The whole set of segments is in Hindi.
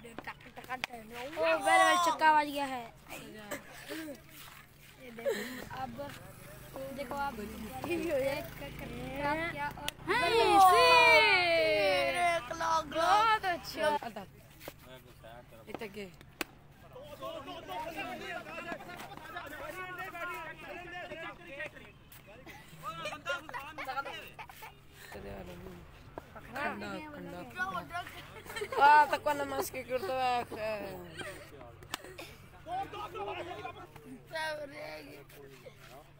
ओ वेल चक्का बज गया है। ये देखो अब देखो आप क्या और बहुत अच्छा इतने तक नमस्के करतो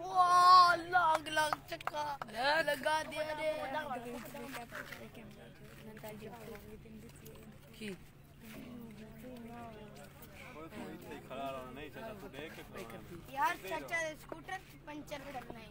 वाह लॉग लॉग चक्का लगा दिया रे की यार चाचा स्कूटर पंचर करना है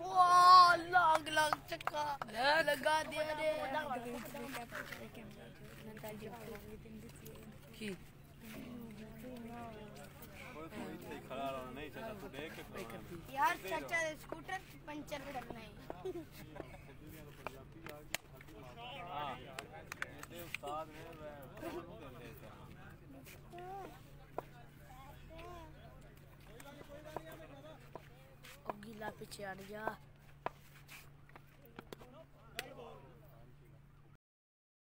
वाह लॉग लॉग चक्का लगा दिया रे की यार चाचा स्कूटर पंचर करना है गीला पीछे हट जा।